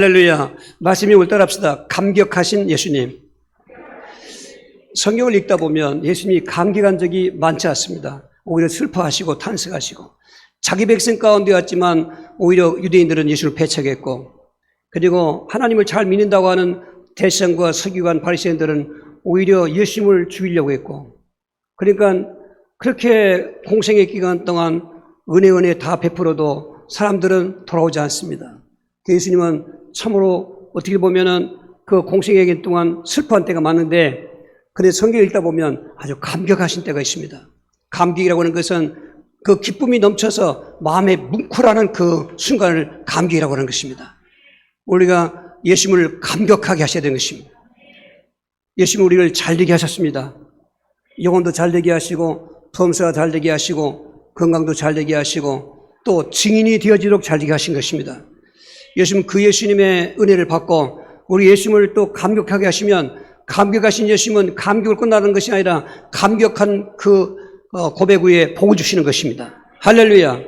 할렐루야. 말씀이 올따라합시다. 감격하신 예수님. 성경을 읽다 보면 예수님이 감격한 적이 많지 않습니다. 오히려 슬퍼하시고 탄식하시고 자기 백성 가운데 왔지만 오히려 유대인들은 예수를 배척했고, 그리고 하나님을 잘 믿는다고 하는 대성과 서기관 바리새인들은 오히려 예수님을 죽이려고 했고, 그러니까 그렇게 공생의 기간 동안 은혜 다 베풀어도 사람들은 돌아오지 않습니다. 예수님은 참으로 어떻게 보면은 그 공생의 기간 동안 슬퍼한 때가 많은데, 그런데 성경을 읽다 보면 아주 감격하신 때가 있습니다. 감격이라고 하는 것은 그 기쁨이 넘쳐서 마음에 뭉클하는 그 순간을 감격이라고 하는 것입니다. 우리가 예수님을 감격하게 하셔야 되는 것입니다. 예수님은 우리를 잘되게 하셨습니다. 영혼도 잘되게 하시고 범사가 잘되게 하시고 건강도 잘되게 하시고 또 증인이 되어지도록 잘되게 하신 것입니다. 예수님은 그 예수님의 은혜를 받고 우리 예수님을 또 감격하게 하시면, 감격하신 예수님은 감격을 끝나는 것이 아니라 감격한 그 고백 후에 복을 주시는 것입니다. 할렐루야.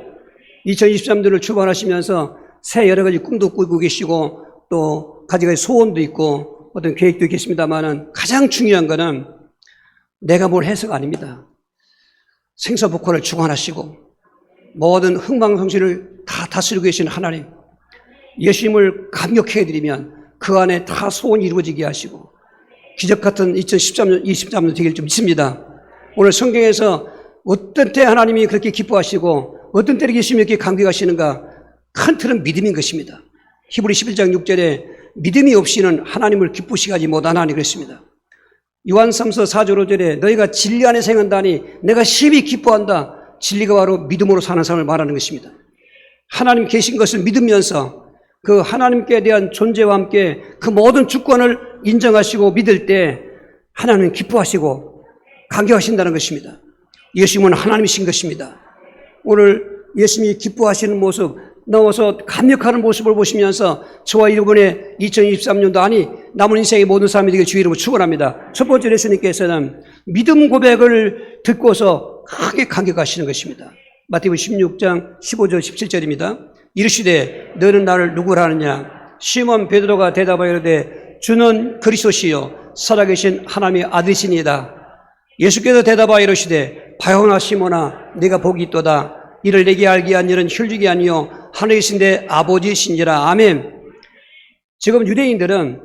2023년을 출발하시면서 새 여러 가지 꿈도 꾸고 계시고 또 가지가지 소원도 있고 어떤 계획도 있겠습니다만은, 가장 중요한 거는 내가 뭘 해서가 아닙니다. 생사복화를 주관하시고 모든 흥망성쇠를 다 다스리고 계신 하나님, 예수님을 감격해드리면 그 안에 다 소원이 이루어지게 하시고 기적 같은 2023년 되길 좀 믿습니다. 오늘 성경에서 어떤 때 하나님이 그렇게 기뻐하시고 어떤 때를 예수님이 이렇게 감격하시는가, 큰 틀은 믿음인 것입니다. 히브리 11장 6절에 믿음이 없이는 하나님을 기쁘시게 하지 못하나니 그랬습니다. 요한 3서 4절 5절에 너희가 진리 안에 행한다니 내가 심히 기뻐한다. 진리가 바로 믿음으로 사는 삶을 말하는 것입니다. 하나님 계신 것을 믿으면서 그 하나님께 대한 존재와 함께 그 모든 주권을 인정하시고 믿을 때 하나님은 기뻐하시고 감격하신다는 것입니다. 예수님은 하나님이신 것입니다. 오늘 예수님이 기뻐하시는 모습, 나와서 감격하는 모습을 보시면서 저와 여러분의 2023년도 아니 남은 인생의 모든 사람이 되길 주의 이름으로 축원합니다. 첫 번째 예수님께서는 믿음 고백을 듣고서 크게 감격하시는 것입니다. 마태복음 16장 15절 17절입니다. 이르시되 너는 나를 누구라 하느냐? 시몬 베드로가 대답하여 이르되 주는 그리스도시요 살아계신 하나님의 아들이시니이다. 예수께서 대답하여 이르시되 바요나 시몬아 네가 복이 있도다. 이를 내게 알게 한 일은 혈육이 아니요 하늘에 계신데 아버지시니라. 아멘. 지금 유대인들은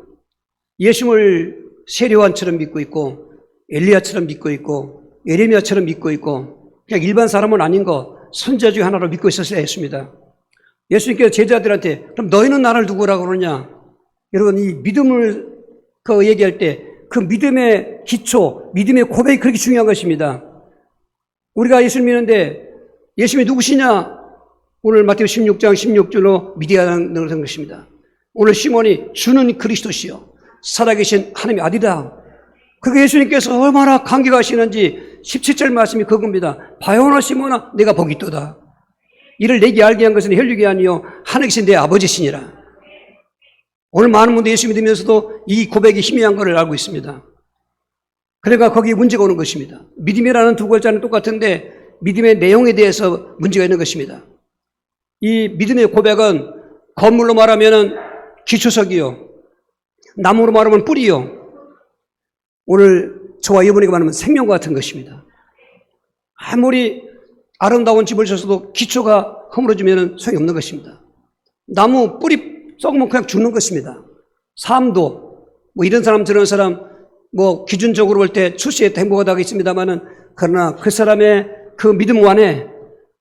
예수님을 세례요한처럼 믿고 있고 엘리야처럼 믿고 있고 예레미야처럼 믿고 있고 그냥 일반 사람은 아닌 거 선지자 중 하나로 믿고 있었어야 했습니다. 예수님께서 제자들한테 그럼 너희는 나를 누구라고 그러냐? 여러분, 이 믿음을 얘기할 때 그 믿음의 기초, 믿음의 고백이 그렇게 중요한 것입니다. 우리가 예수를 믿는데 예수님이 누구시냐? 오늘 마태복음 16장 16절로 믿어야 하는 것입니다. 오늘 시몬이 주는 그리스도시요 살아계신 하나님의 아들이다. 그게 예수님께서 얼마나 감격하시는지 17절 말씀이 그겁니다. 바요나 시몬아 내가 복이 있도다. 이를 내게 알게 한 것은 혈육이 아니요 하늘에 계신 내 아버지시니라. 오늘 많은 분들이 예수 믿으면서도 이 고백이 희미한 것을 알고 있습니다. 그러니까 거기에 문제가 오는 것입니다. 믿음이라는 두 글자는 똑같은데 믿음의 내용에 대해서 문제가 있는 것입니다. 이 믿음의 고백은 건물로 말하면 기초석이요, 나무로 말하면 뿌리요, 오늘 저와 여러분에게 말하면 생명과 같은 것입니다. 아무리 아름다운 집을 지어서도 기초가 허물어지면 소용이 없는 것입니다. 나무 뿌리 썩으면 그냥 죽는 것입니다. 삶도 이런 사람 저런 사람 기준적으로 볼 때 출세에 행복하다고 있습니다만은, 그러나 그 사람의 그 믿음 안에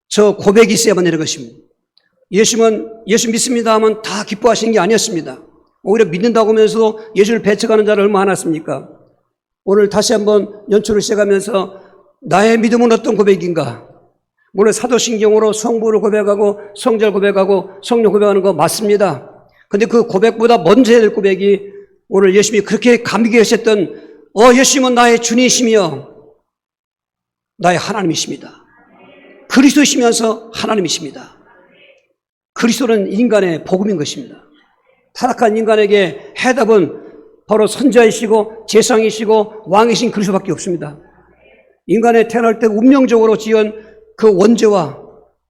저 고백이 있어야만 되는 것입니다. 예수 믿습니다 하면 다 기뻐하시는 게 아니었습니다. 오히려 믿는다고 하면서도 예수를 배척하는 자를 얼마나 많았습니까? 오늘 다시 한번 연초를 시작하면서 나의 믿음은 어떤 고백인가? 물론 사도신경으로 성부를 고백하고 성자를 고백하고 성령 고백하는 거 맞습니다. 근데 그 고백보다 먼저 해야 될 고백이 오늘 예수님이 그렇게 감격하셨던 예수님은 나의 주님이시며 나의 하나님이십니다. 그리스도이시면서 하나님이십니다. 그리스도는 인간의 복음인 것입니다. 타락한 인간에게 해답은 바로 선지자이시고 제상이시고 왕이신 그리스도밖에 없습니다. 인간의 태어날 때 운명적으로 지은 그 원죄와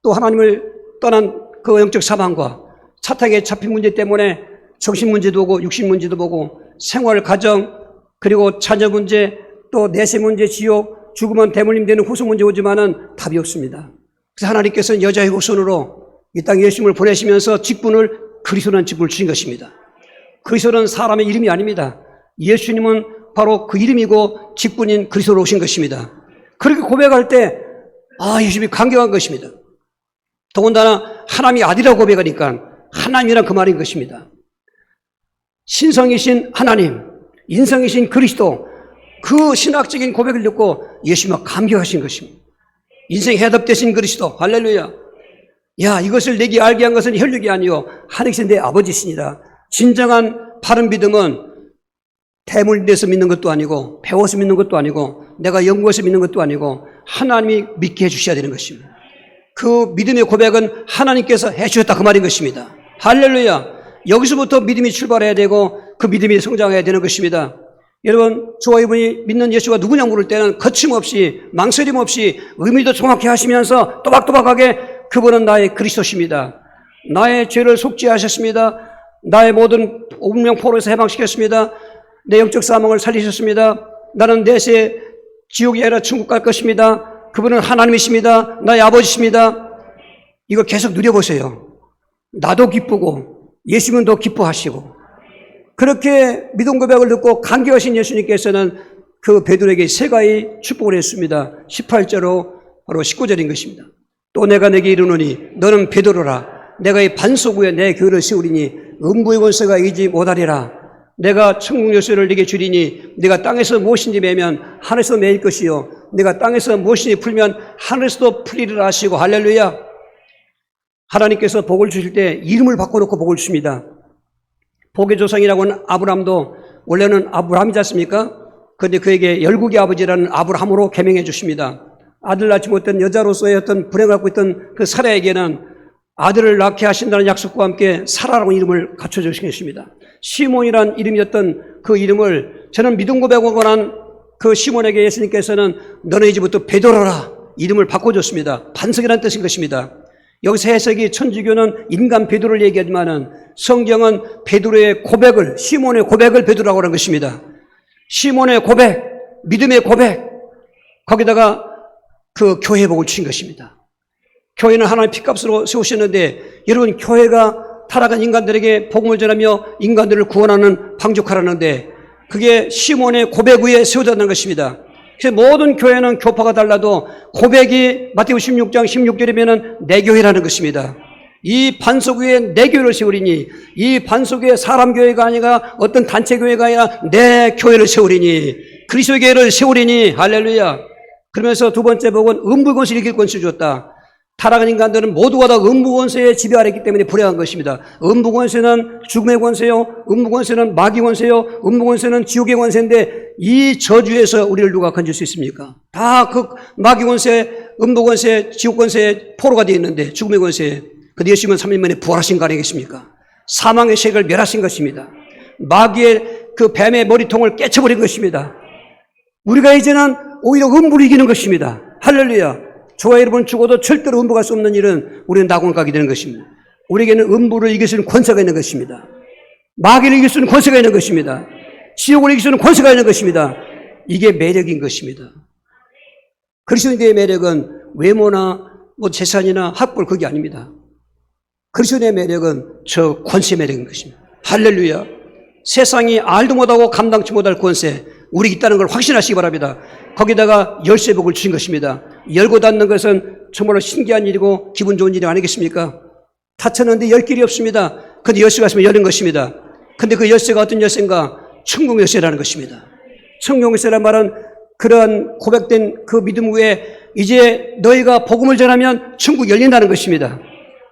또 하나님을 떠난 그 영적 사망과 차타기에 잡힌 문제 때문에 정신 문제도 보고 육신 문제도 보고 생활, 가정, 그리고 자녀 문제, 또 내세 문제, 지옥, 죽으면 대물림 되는 후속 문제 오지만은 답이 없습니다. 그래서 하나님께서는 여자의 후손으로 이 땅에 예수님을 보내시면서 직분을 그리스도라는 직분을 주신 것입니다. 그리스도는 사람의 이름이 아닙니다. 예수님은 바로 그 이름이고 직분인 그리스도로 오신 것입니다. 그렇게 고백할 때 예수님이 감격한 것입니다. 더군다나 하나님이 아들이라고 고백하니까 하나님이란 그 말인 것입니다. 신성이신 하나님, 인성이신 그리스도, 그 신학적인 고백을 듣고 예수님은 감격하신 것입니다. 인생 해답 되신 그리스도, 할렐루야. 야, 이것을 내게 알게 한 것은 혈육이 아니요 하늘에서 내 아버지시니라. 진정한 바른 믿음은 대물림돼서 믿는 것도 아니고 배워서 믿는 것도 아니고 내가 연구해서 믿는 것도 아니고 하나님이 믿게 해주셔야 되는 것입니다. 그 믿음의 고백은 하나님께서 해주셨다 그 말인 것입니다. 할렐루야. 여기서부터 믿음이 출발해야 되고 그 믿음이 성장해야 되는 것입니다. 여러분, 저와 이분이 믿는 예수가 누구냐 물을 때는 거침없이 망설임 없이 의미도 정확히 하시면서 또박또박하게 그분은 나의 그리스도십니다. 나의 죄를 속죄하셨습니다. 나의 모든 운명 포로에서 해방시켰습니다. 내 영적 사망을 살리셨습니다. 나는 내세 지옥이 아니라 천국 갈 것입니다. 그분은 하나님이십니다. 나의 아버지십니다. 이거 계속 누려보세요. 나도 기쁘고 예수님은 더 기뻐하시고 그렇게 믿음 고백을 듣고 감격하신 예수님께서는 그 베드로에게 세 가지 축복을 했습니다. 18절로 바로 19절인 것입니다. 또 내가 내게 이르노니 너는 베드로라. 내가 이 반석 위에 내 교회를 세우리니 음부의 권세가 이기지 못하리라. 내가 천국 열쇠를 네게 주리니 네가 땅에서 무엇인지 매면 하늘에서 매일 것이요 네가 땅에서 무엇인지 풀면 하늘에서도 풀리리라 하시고 할렐루야. 하나님께서 복을 주실 때 이름을 바꿔놓고 복을 주십니다. 복의 조상이라고 하는 아브람도 원래는 아브람이지 않습니까? 그런데 그에게 열국의 아버지라는 아브람으로 개명해 주십니다. 아들 낳지 못한 여자로서의 어떤 불행을 갖고 있던 그 사라에게는 아들을 낳게 하신다는 약속과 함께 사라라는 이름을 갖춰주시겠습니다. 시몬이라는 이름이었던 그 이름을 저는 믿음 고백하고 난 그 시몬에게 예수님께서는 너는 이제부터 베드로라 이름을 바꿔줬습니다. 반석이라는 뜻인 것입니다. 여기서 해석이 천주교는 인간 베드로를 얘기하지만은 성경은 베드로의 고백을, 시몬의 고백을 베드로라고 하는 것입니다. 시몬의 고백, 믿음의 고백, 거기다가 그 교회 복을 주신 것입니다. 교회는 하나님의 피값으로 세우셨는데 여러분 교회가 타락한 인간들에게 복음을 전하며 인간들을 구원하는 방족하라는데 그게 시몬의 고백 위에 세워졌다는 것입니다. 그래서 모든 교회는 교파가 달라도 고백이 마태복음 16장 16절이면은 내 교회라는 것입니다. 이 반석 위에 내 교회를 세우리니 이 반석 위에 사람 교회가 아니라 어떤 단체 교회가 아니라 내 교회를 세우리니 그리스도의 교회를 세우리니 할렐루야. 그러면서 두 번째 복은 음부의 권세를 이길 권세를 주었다. 타락한 인간들은 모두가 다 음부권세의 지배 아래 있기 때문에 불행한 것입니다. 음부권세는 죽음의 권세요. 음부권세는 마귀 권세요. 음부권세는 지옥의 권세인데 이 저주에서 우리를 누가 건질 수 있습니까? 다 그 마귀 권세, 음부권세, 지옥 권세의 포로가 되어 있는데 죽음의 권세. 근데 예수님은 3일 만에 부활하신 거 아니겠습니까? 사망의 세계를 멸하신 것입니다. 마귀의 그 뱀의 머리통을 깨쳐버린 것입니다. 우리가 이제는 오히려 음부를 이기는 것입니다. 할렐루야. 저와 여러분 죽어도 절대로 음부갈 수 없는 일은 우리는 낙원을 가게 되는 것입니다. 우리에게는 음부를 이길 수 있는 권세가 있는 것입니다. 마귀를 이길 수 있는 권세가 있는 것입니다. 지옥을 이길 수 있는 권세가 있는 것입니다. 이게 매력인 것입니다. 그리스도인의 매력은 외모나 재산이나 학벌 그게 아닙니다. 그리스도인의 매력은 저 권세의 매력인 것입니다. 할렐루야. 세상이 알도 못하고 감당치 못할 권세 우리 있다는 걸 확신하시기 바랍니다. 거기다가 열쇠복을 주신 것입니다. 열고 닫는 것은 정말로 신기한 일이고 기분 좋은 일이 아니겠습니까? 닫혔는데 열 길이 없습니다. 그런데 열쇠가 있으면 열린 것입니다. 그런데 그 열쇠가 어떤 열쇠인가? 천국 열쇠라는 것입니다. 천국 열쇠란 말은 그런 고백된 그 믿음 위에 이제 너희가 복음을 전하면 천국 열린다는 것입니다.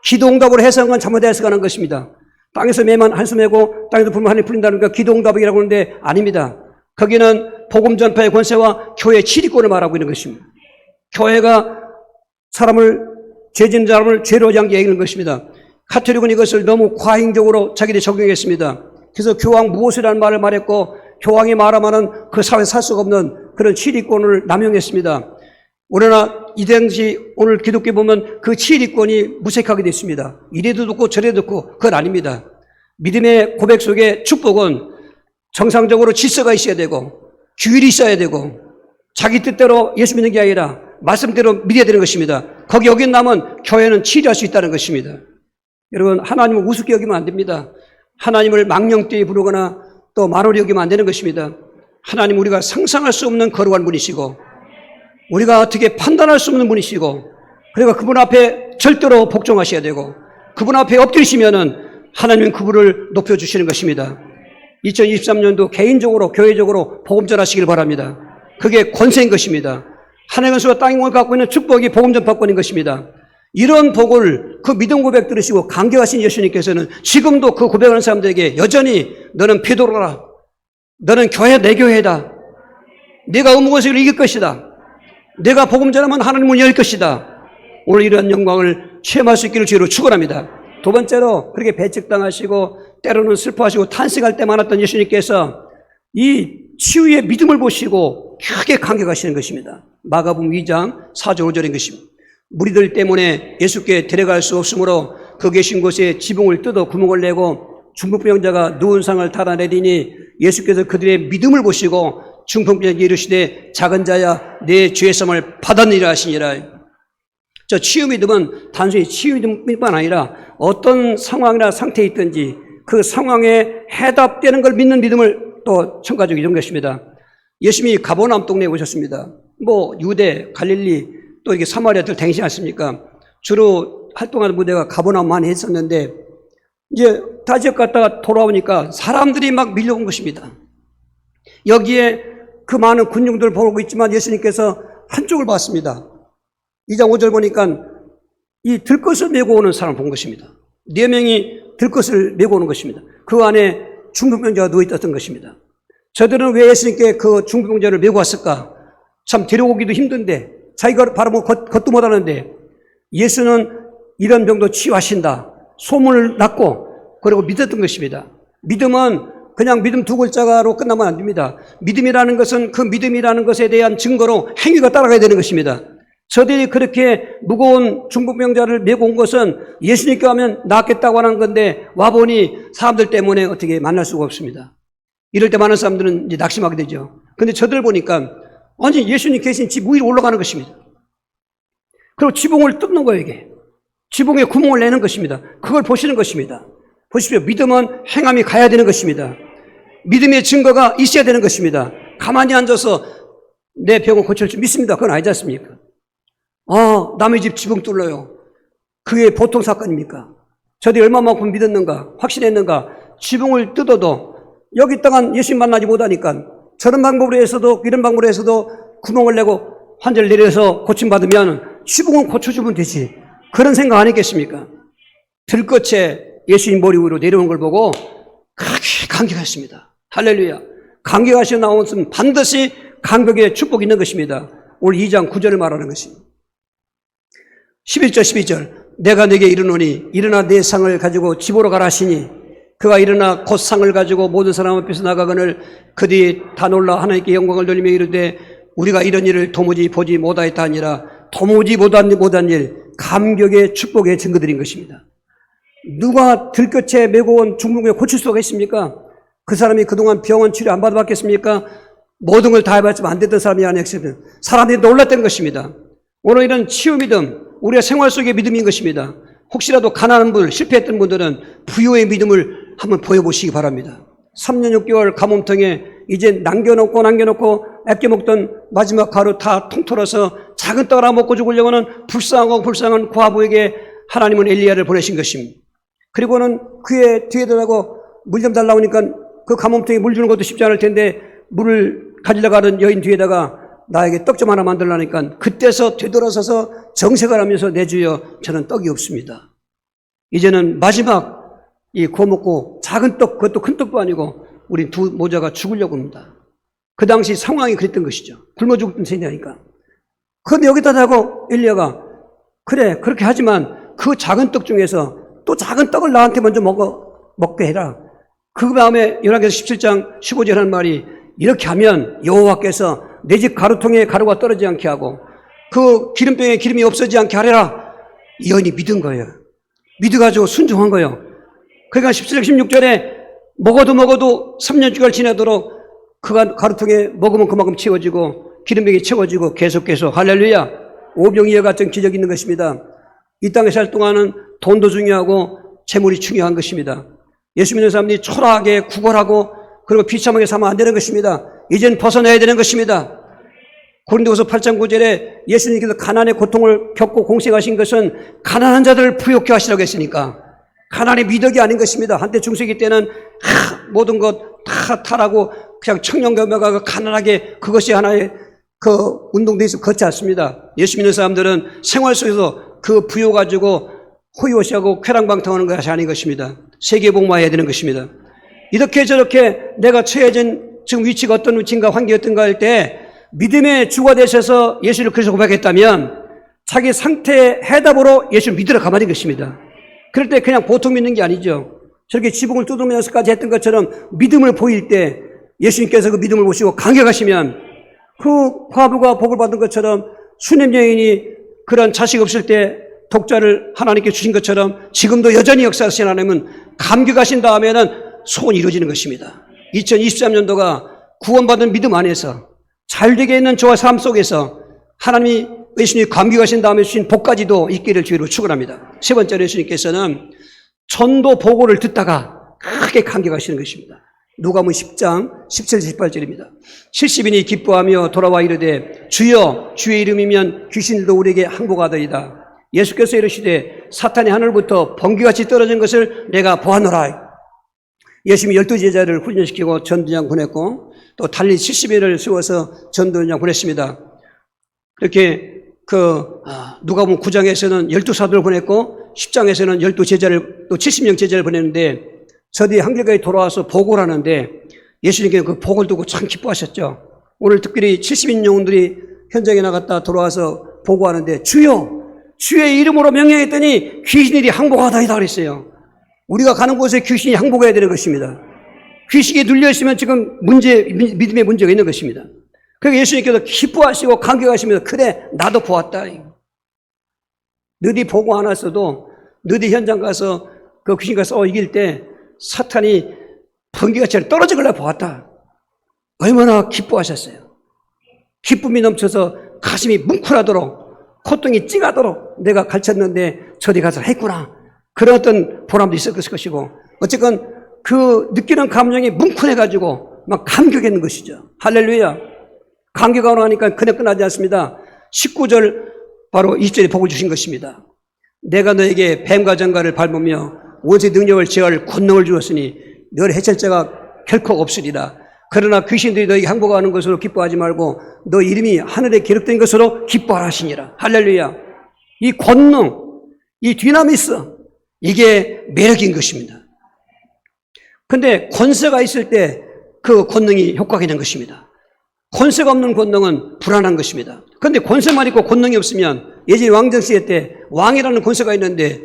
기도응답으로 해석한 건 잘못 해석하는 것입니다. 땅에서 매만 한숨 매고 땅에서 불면 하늘이 풀린다는 거 기도응답이라고 하는데 아닙니다. 거기는 복음 전파의 권세와 교회의 치리권을 말하고 있는 것입니다. 교회가 죄 짓는 사람을 죄로 양기하는 것입니다. 카톨릭은 이것을 너무 과잉적으로 자기들이 적용했습니다. 그래서 교황 무엇이라는 말을 말했고 교황이 말하면은 그 사회에 살 수가 없는 그런 치리권을 남용했습니다. 그러나 이 당시 오늘 기독교에 보면 그 치리권이 무색하게 됐습니다. 이래도 듣고 저래도 듣고 그건 아닙니다. 믿음의 고백 속에 축복은 정상적으로 질서가 있어야 되고 규율이 있어야 되고 자기 뜻대로 예수 믿는 게 아니라 말씀대로 믿어야 되는 것입니다. 거기 어긴다면 교회는 치료할 수 있다는 것입니다. 여러분, 하나님을 우습게 여기면 안 됩니다. 하나님을 망령되이 부르거나 또 만홀히 여기면 안 되는 것입니다. 하나님, 우리가 상상할 수 없는 거룩한 분이시고 우리가 어떻게 판단할 수 없는 분이시고, 그리고 그분 앞에 절대로 복종하셔야 되고 그분 앞에 엎드리시면은 하나님은 그분을 높여주시는 것입니다. 2023년도 개인적으로 교회적으로 복음 전하시길 바랍니다. 그게 권세인 것입니다. 하늘의 권세와 땅의 권세를 갖고 있는 축복이 복음 전파권인 것입니다. 이런 복을, 그 믿음 고백 들으시고 감격하신 예수님께서는 지금도 그 고백하는 사람들에게 여전히 너는 베드로라, 너는 교회 내 교회다, 내가 어묵원색을 이길 것이다, 내가 복음 전하면 하나님을 열 것이다, 오늘 이러한 영광을 체험할 수 있기를 주로 축원합니다. 두 번째로, 그렇게 배척당하시고 때로는 슬퍼하시고 탄식할 때 많았던 예수님께서 이 치유의 믿음을 보시고 크게 감격하시는 것입니다. 마가복음 2장 4절 5절인 것입니다. 무리들 때문에 예수께 데려갈 수 없으므로 그 계신 곳에 지붕을 뜯어 구멍을 내고 중풍병자가 누운 상을 달아내리니 예수께서 그들의 믿음을 보시고 중풍병자에게 이르시되 작은 자야 내 죄 사함을 받았느니라 하시니라. 저 치유 믿음은 단순히 치유 믿음뿐만 아니라 어떤 상황이나 상태에 있든지 그 상황에 해답되는 걸 믿는 믿음을 또 첨가적으로 이런 것입니다. 예수님이 가버나움 동네에 오셨습니다. 유대, 갈릴리, 또 이렇게 사마리아들 다니지 않습니까? 주로 활동하는 무대가 가버나움 많이 했었는데, 이제 타 지역 갔다가 돌아오니까 사람들이 막 밀려온 것입니다. 여기에 그 많은 군중들을 보고 있지만 예수님께서 한쪽을 봤습니다. 2장 5절 보니까 이 들것을 메고 오는 사람을 본 것입니다. 4명이 들것을 메고 오는 것입니다. 그 안에 중풍병자가 누워있었던 것입니다. 저들은 왜 예수님께 그 중풍병자를 메고 왔을까? 참 데려오기도 힘든데, 자기가 바로 걷도 못하는데 예수는 이런 병도 치유하신다 소문을 났고, 그리고 믿었던 것입니다. 믿음은 그냥 믿음 두 글자로 끝나면 안 됩니다. 믿음이라는 것은 그 믿음이라는 것에 대한 증거로 행위가 따라가야 되는 것입니다. 저들이 그렇게 무거운 중풍병자를 메고 온 것은 예수님께 하면 낫겠다고 하는 건데, 와보니 사람들 때문에 어떻게 만날 수가 없습니다. 이럴 때 많은 사람들은 이제 낙심하게 되죠. 근데 저들 보니까 아니, 예수님 계신 집 위로 올라가는 것입니다. 그리고 지붕을 뜯는 거예요, 이게. 지붕에 구멍을 내는 것입니다. 그걸 보시는 것입니다. 보십시오. 믿음은 행함이 가야 되는 것입니다. 믿음의 증거가 있어야 되는 것입니다. 가만히 앉아서 내 병을 고칠 줄 믿습니다. 그건 아니지 않습니까? 남의 집 지붕 뚫어요. 그게 보통 사건입니까? 저들이 얼마만큼 믿었는가, 확신했는가. 지붕을 뜯어도 여기 있다간 예수님 만나지 못하니까 저런 방법으로 해서도, 이런 방법으로 해서도 구멍을 내고 환자를 내려서 고침받으면 지붕은 고쳐주면 되지. 그런 생각 아니겠습니까? 들꽃에 예수님 머리 위로 내려온 걸 보고 크게 감격했습니다. 할렐루야. 감격하시고 나온 것은 반드시 감격의 축복이 있는 것입니다. 오늘 2장 9절을 말하는 것입니다. 11절 12절 내가 네게 이르노니 일어나 내 상을 가지고 집으로 가라 하시니 그가 일어나 곧 상을 가지고 모든 사람 앞에서 나가거늘 그들이 다 놀라 하나님께 영광을 돌리며 이르되 우리가 이런 일을 도무지 보지 못하였다 하니라. 도무지 못한 일, 감격의 축복의 증거들인 것입니다. 누가 들볕에 메고 온 중풍병을 고칠 수가 있습니까? 그 사람이 그동안 병원 치료 안 받아봤겠습니까? 모든 걸 다 해봤지만 안 됐던 사람이 아니었습니다. 사람들이 놀랐던 것입니다. 오늘 이런 치유 믿음, 우리의 생활 속의 믿음인 것입니다. 혹시라도 가난한 분, 실패했던 분들은 부유의 믿음을 한번 보여보시기 바랍니다. 3년 6개월 가뭄통에 이제 남겨놓고 아껴먹던 마지막 가루 다 통틀어서 작은 떡 하나 먹고 죽으려고 하는 불쌍한 과부에게 하나님은 엘리야를 보내신 것입니다. 그리고는 그의 뒤에다가 물 좀 달라고 하니까 그 가뭄통에 물 주는 것도 쉽지 않을 텐데 물을 가지려고 하는 여인 뒤에다가 나에게 떡 좀 하나 만들라니까 그때서 되돌아서서 정색을 하면서 내 주여 저는 떡이 없습니다. 이제는 마지막 이 구워 먹고 작은 떡, 그것도 큰 떡도 아니고 우리 두 모자가 죽으려고 합니다. 그 당시 상황이 그랬던 것이죠. 굶어 죽는 세대니까. 그런데 여기다 대고 엘리야가 그래 그렇게 하지만 그 작은 떡 중에서 또 작은 떡을 나한테 먼저 먹게 해라. 그 다음에 열왕기서 17장 15절 하는 말이 이렇게 하면 여호와께서 내 집 가루통에 가루가 떨어지지 않게 하고 그 기름병에 기름이 없어지지 않게 하래라. 이 여인이 믿은 거예요. 믿어가지고 순종한 거예요. 그러니까 17절 16절에 먹어도 3년주간 지나도록 그가 가루통에 먹으면 그만큼 채워지고 기름병이 채워지고 계속 할렐루야 오병이어 같은 기적이 있는 것입니다. 이 땅에 살 동안은 돈도 중요하고 재물이 중요한 것입니다. 예수 믿는 사람들이 초라하게 구걸하고 그리고 비참하게 살면 안 되는 것입니다. 이젠 벗어나야 되는 것입니다. 고린도후서 8장 9절에 예수님께서 가난의 고통을 겪고 공생하신 것은 가난한 자들을 부욕케 하시라고 했으니까 가난의 미덕이 아닌 것입니다. 한때 중세기 때는 모든 것 다 타라고 그냥 청년교회가 가난하게 그것이 하나의 그 운동도 있어 그렇지 않습니다. 예수 믿는 사람들은 생활 속에서 그 부여 가지고 호의호시하고 쾌랑방탕하는 것이 아닌 것입니다. 세계복마해야 되는 것입니다. 이렇게 저렇게 내가 처해진 지금 위치가 어떤 위치인가 환경이 어떤가 할 때 믿음의 주가 되셔서 예수를 그리스도 고백했다면 자기 상태의 해답으로 예수를 믿으러 가버린 것입니다. 그럴 때 그냥 보통 믿는 게 아니죠. 저렇게 지붕을 뜯으면서까지 했던 것처럼 믿음을 보일 때 예수님께서 그 믿음을 보시고 감격하시면 그 과부가 복을 받은 것처럼 수냄 여인이 그런 자식 없을 때 독자를 하나님께 주신 것처럼 지금도 여전히 역사하시는 하나님은 감격하신 다음에는 소원이 이루어지는 것입니다. 2023년도가 구원받은 믿음 안에서 잘되게 있는 저와 삶 속에서 하나님이 예수님이 감격하신 다음에 주신 복까지도 있기를 주의로 축원합니다. 세 번째로 예수님께서는 전도 보고를 듣다가 크게 감격하시는 것입니다. 누가복음 10장 17절 18절입니다. 70인이 기뻐하며 돌아와 이르되 주여 주의 이름이면 귀신들도 우리에게 항복하더이다. 예수께서 이르시되 사탄이 하늘부터 번개같이 떨어진 것을 내가 보았노라. 예수님이 12제자를 훈련시키고 전도장 보냈고 또 달리 70인을 세워서 전도장 보냈습니다. 그렇게 누가복음 9장에서는 12사도를 보냈고 10장에서는 12제자를 또 70명 제자를 보냈는데 저들이 한결같이 돌아와서 보고를 하는데 예수님께서 그 복을 두고 참 기뻐하셨죠. 오늘 특별히 70인 영혼들이 현장에 나갔다 돌아와서 보고하는데 주여 주의 이름으로 명령했더니 귀신들이 항복하다이다 그랬어요. 우리가 가는 곳에 귀신이 항복해야 되는 것입니다. 귀신이 눌려있으면 지금 믿음의 문제가 있는 것입니다. 그러니까 예수님께서 기뻐하시고 감격하시면서 그래 나도 보았다. 너희 보고 안 왔어도 너희 현장 가서 그 귀신과 싸워 이길 때 사탄이 번개같이 떨어져 걸려 보았다. 얼마나 기뻐하셨어요. 기쁨이 넘쳐서 가슴이 뭉클하도록 콧등이 찡하도록 내가 가르쳤는데 저리 가서 했구나. 그런 어떤 보람도 있었을 것이고 어쨌건 그 느끼는 감정이 뭉클해가지고 막 감격했는 것이죠. 할렐루야. 감격하고 나니까 그냥 끝나지 않습니다. 19절 바로 20절에 복을 주신 것입니다. 내가 너에게 뱀과 정갈을 밟으며 원수의 능력을 제어할 권능을 주었으니 너를 해칠 자가 결코 없으리라. 그러나 귀신들이 너에게 항복하는 것으로 기뻐하지 말고 너 이름이 하늘에 기록된 것으로 기뻐하라 하시니라. 할렐루야. 이 권능, 이 디나미스, 이게 매력인 것입니다. 근데 권세가 있을 때 그 권능이 효과가 있는 것입니다. 권세가 없는 권능은 불안한 것입니다. 그런데 권세만 있고 권능이 없으면 예전에 왕정시대 때 왕이라는 권세가 있는데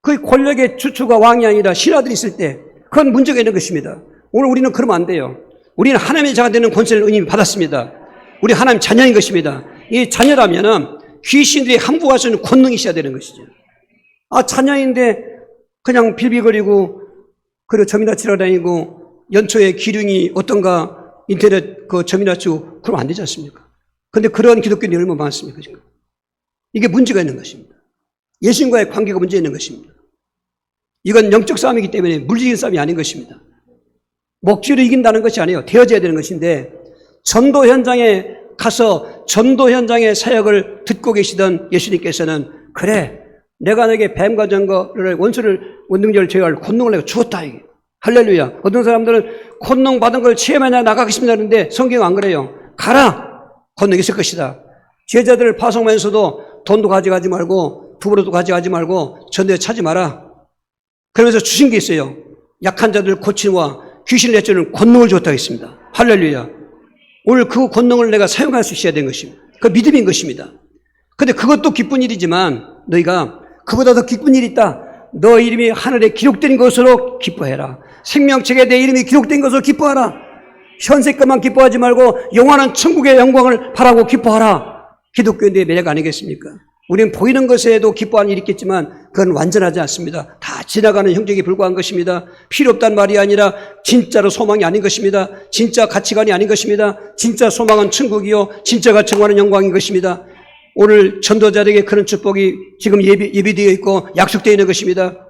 그 권력의 주축가 왕이 아니라 신하들이 있을 때 그건 문제가 있는 것입니다. 오늘 우리는 그러면 안 돼요. 우리는 하나님의 자가 되는 권세를 이미 받았습니다. 우리 하나님 자녀인 것입니다. 이 자녀라면 귀신들이 항복할 수 있는 권능이 있어야 되는 것이죠. 아, 자녀인데 그냥 빌비거리고 그리고 점이나 치러 다니고 연초에 기륭이 어떤가 인터넷 그 점이나 치고 그러면 안 되지 않습니까? 그런데 그런 기독교인이 얼마나 많습니까 지금? 이게 문제가 있는 것입니다. 예수님과의 관계가 문제 있는 것입니다. 이건 영적 싸움이기 때문에 물리적인 싸움이 아닌 것입니다. 목줄을 이긴다는 것이 아니에요. 되어져야 되는 것인데 전도 현장에 가서 전도 현장의 사역을 듣고 계시던 예수님께서는 그래 내가 너에게 뱀과 정거를 원능력을 제어할 권능을 내가 주었다. 이게. 할렐루야. 어떤 사람들은 권능 받은 걸 체험하냐 나가겠습니다 하는데 성경은 안 그래요. 가라. 권능이 있을 것이다. 제자들을 파송하면서도 돈도 가져가지 말고 두부로도 가져가지 말고 전도에 차지 마라. 그러면서 주신 게 있어요. 약한 자들 고치와 귀신을 내쫓는 권능을 주었다고 했습니다. 할렐루야. 오늘 그 권능을 내가 사용할 수 있어야 되는 것입니다. 그 믿음인 것입니다. 근데 그것도 기쁜 일이지만 너희가 그보다 더 기쁜 일이 있다. 너 이름이 하늘에 기록된 것으로 기뻐해라. 생명책에 내 이름이 기록된 것으로 기뻐하라. 현세 것만 기뻐하지 말고 영원한 천국의 영광을 바라고 기뻐하라. 기독교인들의 매력 아니겠습니까? 우리는 보이는 것에도 기뻐하는 일이 있겠지만 그건 완전하지 않습니다. 다 지나가는 형적에 불과한 것입니다. 필요 없다는 말이 아니라 진짜로 소망이 아닌 것입니다. 진짜 가치관이 아닌 것입니다. 진짜 소망은 천국이요 진짜가 정하는 영광인 것입니다. 오늘 전도자들에게 그런 축복이 지금 예비되어 있고 약속되어 있는 것입니다.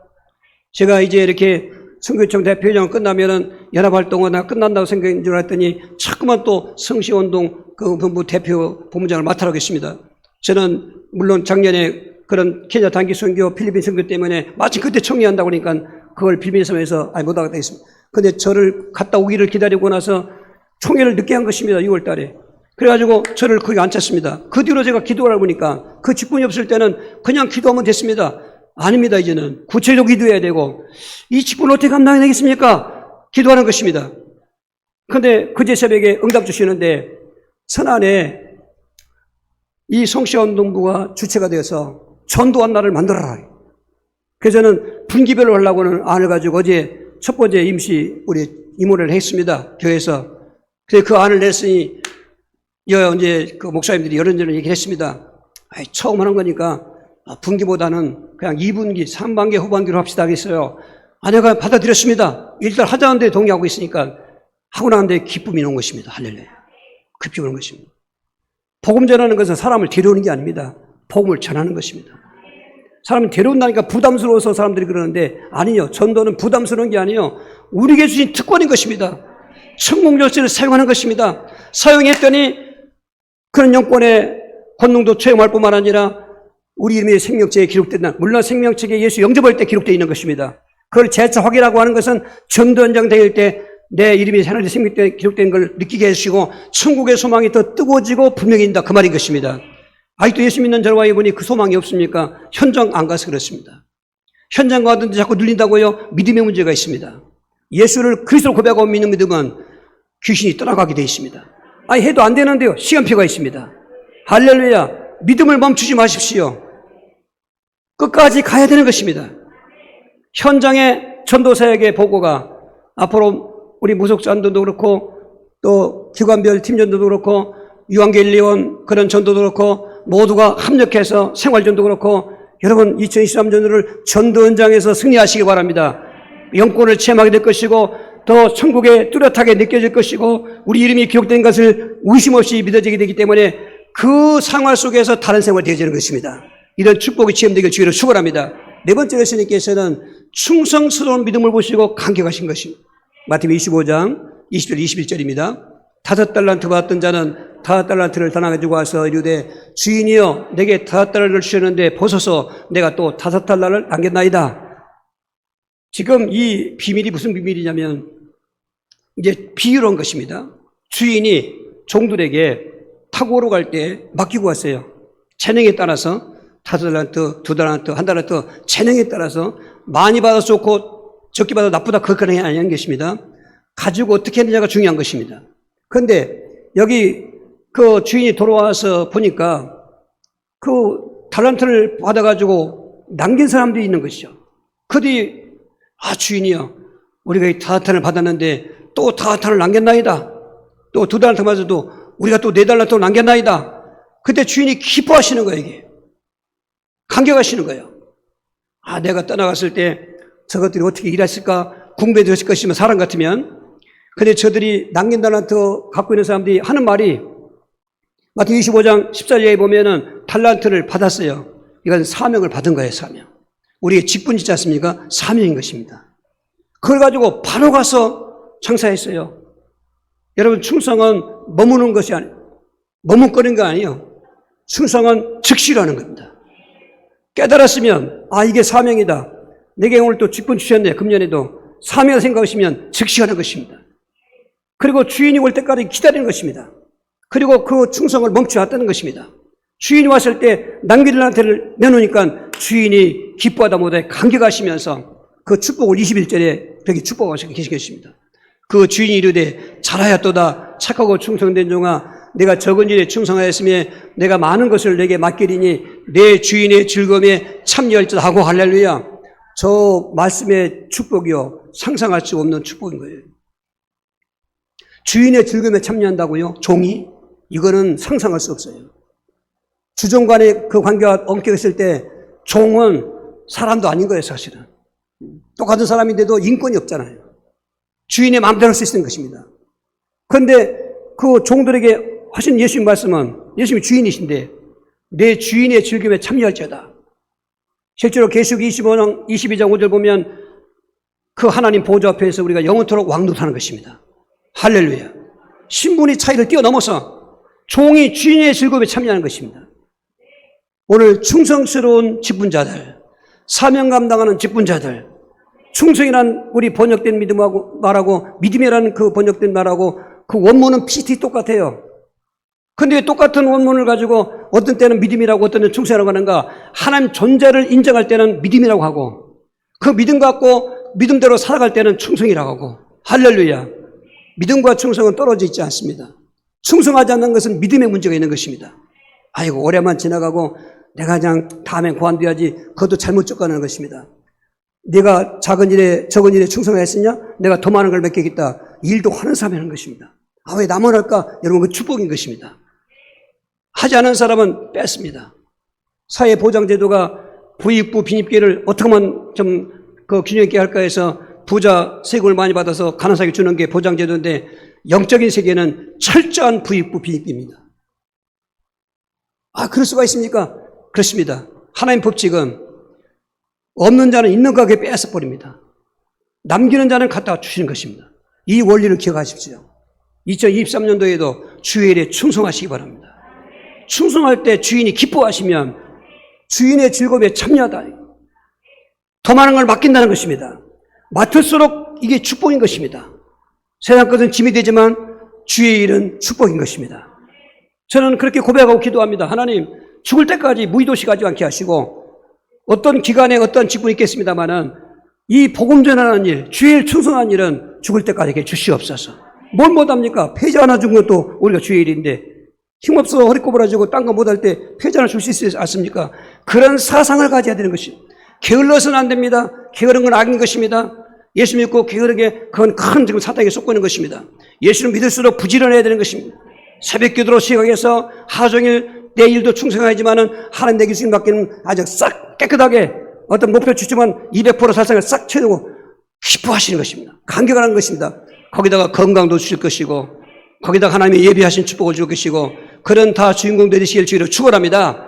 제가 이제 이렇게 선교청 대표회장 끝나면은 연합활동은 끝난다고 생각인 줄 알았더니 자꾸만 또 성시운동 그 본부 대표 본부장을 맡아라 겠습니다. 저는 물론 작년에 그런 케냐 단기 선교, 필리핀 선교 때문에 마침 그때 총리한다고 그러니까 그걸 필리핀에서 못 하겠다 했습니다. 근데 저를 갔다 오기를 기다리고 나서 총회를 늦게 한 것입니다. 6월 달에. 그래가지고 저를 거기 앉혔습니다. 그 뒤로 제가 기도를 해보니까 그 직분이 없을 때는 그냥 기도하면 됐습니다. 아닙니다. 이제는 구체적으로 기도해야 되고 이 직분을 어떻게 감당해야 되겠습니까? 기도하는 것입니다. 그런데 그제 새벽에 응답 주시는데 선안에 이 성시운동부가 주체가 되어서 전도한 날을 만들어라. 그래서 저는 분기별로 하려고는 안을 가지고 어제 첫 번째 임시 우리 임원을 했습니다. 교회에서. 그래서 그 안을 냈으니 이제 그 목사님들이 여런저런 얘기를 했습니다. 처음 하는 거니까 분기보다는 그냥 2분기, 3반기, 후반기로 합시다 하겠어요. 내가 받아들였습니다. 일단 하자는데 동의하고 있으니까 하고 나는데 기쁨이 오는 것입니다. 할렐루야. 기쁨이 오는 것입니다. 복음 전하는 것은 사람을 데려오는 게 아닙니다. 복음을 전하는 것입니다. 사람을 데려온다니까 부담스러워서 사람들이 그러는데 아니요. 전도는 부담스러운 게 아니에요. 우리에게 주신 특권인 것입니다. 천국 열쇠를 사용하는 것입니다. 사용했더니 그런 영권의 권능도 체험할 뿐만 아니라 우리 이름이 생명책에 기록된다. 물론 생명책에 예수 영접할 때 기록되어 있는 것입니다. 그걸 재차 확인하고 하는 것은 전도 현장 다닐 때 내 이름이 하나님의 생명책에 기록된 걸 느끼게 해주시고 천국의 소망이 더 뜨거워지고 분명해진다. 그 말인 것입니다. 아직도 예수 믿는 저와 이분이 그 소망이 없습니까? 현장 안 가서 그렇습니다. 현장 가든지 자꾸 눌린다고요? 믿음의 문제가 있습니다. 예수를 그리스도로 고백하고 믿는 믿음은 귀신이 떠나가게 되어 있습니다. 해도 안 되는데요. 시간표가 있습니다. 할렐루야. 믿음을 멈추지 마십시오. 끝까지 가야 되는 것입니다. 현장의 전도사역의 보고가 앞으로 우리 무속전도도 그렇고 또 기관별 팀전도도 그렇고 유한겔리온 그런 전도도 그렇고 모두가 합력해서 생활전도 그렇고 여러분 2023년도를 전도 현장에서 승리하시기 바랍니다. 영권을 체험하게 될 것이고 더 천국에 뚜렷하게 느껴질 것이고 우리 이름이 기록된 것을 의심 없이 믿어지게 되기 때문에 그 생활 속에서 다른 생활이 되어지는 것입니다. 이런 축복이 체험되길 주의로 축원합니다. 네 번째로 예수님께서는 충성스러운 믿음을 보시고 감격하신 것입니다. 마태복음 25장 20절 21절입니다. 5달란트 받았던 자는 5달란트를 더 가지고 와서 이르되 주인이여 내게 5달러를 주셨는데 보소서 내가 또 5달러를 남겼나이다. 지금 이 비밀이 무슨 비밀이냐면 이제 비유로 한 것입니다. 주인이 종들에게 타고로 갈 때 맡기고 왔어요. 재능에 따라서 5달란트, 2달란트, 1달란트 재능에 따라서 많이 받아서 좋고 적게 받아서 나쁘다 그건 아닌 것입니다. 가지고 어떻게 했느냐가 중요한 것입니다. 그런데 여기 그 주인이 돌아와서 보니까 그 달란트를 받아가지고 남긴 사람들이 있는 것이죠. 그들이 주인이요 우리가 이 5달란트를 받았는데 또 5달란트를 남겼나이다. 또 2달란트 맞아도 우리가 또 4달란트를 남겼나이다. 그때 주인이 기뻐하시는 거예요. 이게 감격하시는 거예요. 내가 떠나갔을 때 저것들이 어떻게 일했을까 궁금해졌을 것이면 사람 같으면. 근데 저들이 남긴 달란트 갖고 있는 사람들이 하는 말이 마태복음 25장 14절에 보면은 달란트를 받았어요. 이건 사명을 받은 거예요. 사명. 우리의 직분 있지 않습니까? 사명인 것입니다. 그걸 가지고 바로 가서 장사했어요. 여러분 충성은 머무는 것이 아니에요. 머뭇거리는 거 아니에요. 충성은 즉시로 하는 겁니다. 깨달았으면 이게 사명이다. 내게 오늘 또 직분 주셨네. 금년에도 사명을 생각하시면 즉시 하는 것입니다. 그리고 주인이 올 때까지 기다리는 것입니다. 그리고 그 충성을 멈추었다는 것입니다. 주인이 왔을 때 남기들한테를 내놓으니까 주인이 기뻐하다 못해 감격하시면서 그 축복을 21절에 그렇게 축복하시고 계시겠습니다. 그 주인이 이르되 잘하였도다 착하고 충성된 종아 내가 적은 일에 충성하였으며 내가 많은 것을 내게 맡기리니 내 주인의 즐거움에 참여할지다 하고 할렐루야. 저 말씀의 축복이요 상상할 수 없는 축복인 거예요. 주인의 즐거움에 참여한다고요? 종이? 이거는 상상할 수 없어요. 주종 간의 그 관계가 엄격했을 때 종은 사람도 아닌 거예요, 사실은. 똑같은 사람인데도 인권이 없잖아요. 주인의 마음대로 할 수 있는 것입니다. 그런데 그 종들에게 하신 예수님 말씀은, 예수님이 주인이신데 내 주인의 즐김에 참여할지어다. 실제로 계시록 22장 5절 보면 그 하나님 보좌 앞에서 우리가 영원토록 왕노하는 것입니다. 할렐루야. 신분의 차이를 뛰어넘어서 종이 주인의 즐거움에 참여하는 것입니다. 오늘 충성스러운 직분자들, 사명 감당하는 직분자들, 충성이란 우리 번역된 믿음하고 말하고 믿음이라는 그 번역된 말하고 그 원문은 비슷히 똑같아요. 근데 똑같은 원문을 가지고 어떤 때는 믿음이라고 어떤 때는 충성이라고 하는가? 하나님 존재를 인정할 때는 믿음이라고 하고 그 믿음 갖고 믿음대로 살아갈 때는 충성이라고 하고 할렐루야. 믿음과 충성은 떨어져 있지 않습니다. 충성하지 않는 것은 믿음의 문제가 있는 것입니다. 아이고 올해만 지나가고 내가 그냥 다음엔 고안돼야지 그것도 잘못 접근하는 것입니다. 내가 작은 일에 적은 일에 충성했으냐? 내가 더 많은 걸 맡기겠다. 일도 하는 사람이 하는 것입니다. 아, 왜 나만 할까? 여러분, 그 축복인 것입니다. 하지 않은 사람은 뺐습니다. 사회보장제도가 부익부 빈입계를 어떻게 하면 좀 그 균형 있게 할까 해서 부자 세금을 많이 받아서 가난한 사람에게 주는 게 보장제도인데 영적인 세계는 철저한 부익부 빈입계입니다. 아, 그럴 수가 있습니까? 그렇습니다. 하나님 법칙은 없는 자는 있는 가게 빼앗아 버립니다. 남기는 자는 갖다 주시는 것입니다. 이 원리를 기억하십시오. 2023년도에도 주일에 충성하시기 바랍니다. 충성할 때 주인이 기뻐하시면 주인의 즐거움에 참여하다. 더 많은 걸 맡긴다는 것입니다. 맡을수록 이게 축복인 것입니다. 세상 것은 짐이 되지만 주의 일은 축복인 것입니다. 저는 그렇게 고백하고 기도합니다. 하나님, 죽을 때까지 무의도시 가지 않게 하시고 어떤 기간에 어떤 직분이 있겠습니다마는 이 복음 전하는 일, 주의 일 충성하는 일은 죽을 때까지 주시옵소서. 뭘 못합니까? 패자 하나 준 것도 우리가 주의 일인데 힘없어 허리 꼬부라지고 딴 거 못할 때 패자 하나 줄 수 있지 않습니까? 그런 사상을 가져야 되는 것입니다. 게을러서는 안 됩니다. 게으른 건 악인 것입니다. 예수 믿고 게으르게 그건 큰 지금 사탄에게 쏟고 있는 것입니다. 예수를 믿을수록 부지런해야 되는 것입니다. 새벽 기도로 시작해서 하루 종일 내 일도 충성하지만은 하나님 내게 주신 맡기는 아주 싹 깨끗하게 어떤 목표 주지만 200% 살상을 싹 채우고 기뻐하시는 것입니다. 감격하는 것입니다. 거기다가 건강도 주실 것이고 거기다가 하나님의 예비하신 축복을 줄 것이고 그런 다 주인공들이 되시길 주의로 축원합니다.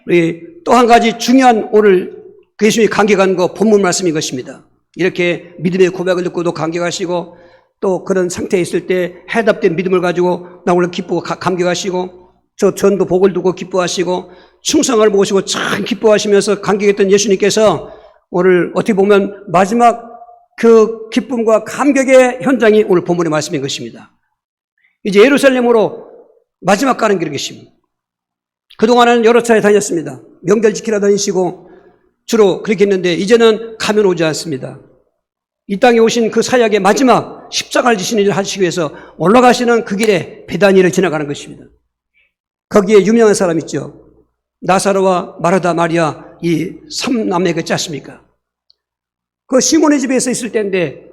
우리 또 한 가지 중요한 오늘 예수님이 감격한 거 본문 말씀인 것입니다. 이렇게 믿음의 고백을 듣고도 감격하시고 또 그런 상태에 있을 때 해답된 믿음을 가지고 나 오늘 기쁘고 감격하시고 저 전도 복을 두고 기뻐하시고 충성을 보시고 참 기뻐하시면서 감격했던 예수님께서 오늘 어떻게 보면 마지막 그 기쁨과 감격의 현장이 오늘 본문의 말씀인 것입니다. 이제 예루살렘으로 마지막 가는 길이 계십니다. 그동안은 여러 차례 다녔습니다. 명절 지키러 다니시고 주로 그렇게 했는데 이제는 가면 오지 않습니다. 이 땅에 오신 그 사역의 마지막 십자가를 지시는 일을 하시기 위해서 올라가시는 그 길에 베다니를 지나가는 것입니다. 거기에 유명한 사람 있죠. 나사로와 마르다 마리아 이 3남매가 있지 않습니까? 그 시몬의 집에서 있을 때인데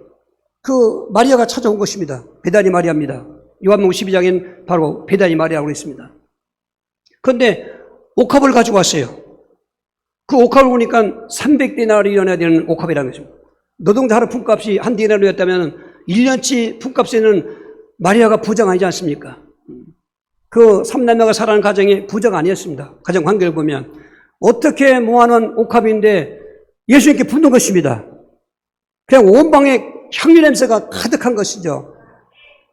그 마리아가 찾아온 것입니다. 베다니 마리아입니다. 요한복음 12장엔 바로 베다니 마리아라고 있습니다. 그런데 옥합을 가지고 왔어요. 그 옥합을 보니까 300데나리온이나 되는 옥합이라는 거죠. 노동자 하루 품값이 한 데나리온이었다면 1년치 품값에는 마리아가 부자가 아니지 않습니까? 그 3남매가 살아가는 가정이 부자가 아니었습니다. 가정 관계를 보면 어떻게 모아놓은 옥합인데 예수님께 붙는 것입니다. 그냥 온 방에 향유 냄새가 가득한 것이죠.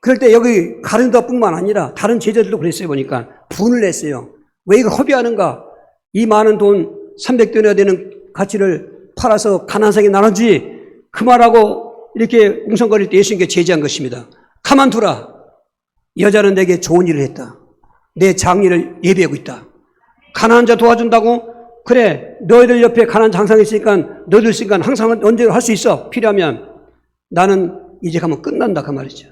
그럴 때 여기 가룟도뿐만 아니라 다른 제자들도 그랬어요. 보니까 분을 냈어요. 왜 이걸 허비하는가? 이 많은 돈 300데나 되는 가치를 팔아서 가난한 사람에게 나눠주지. 그 말하고 이렇게 웅성거릴 때 예수님께 제지한 것입니다. 가만두라. 여자는 내게 좋은 일을 했다. 내 장례를 예비하고 있다. 가난한 자 도와준다고? 그래, 너희들 옆에 가난한 장상이 있으니까 너희들 있으니까 항상 언제 할 수 있어. 필요하면. 나는 이제 가면 끝난다. 그 말이죠.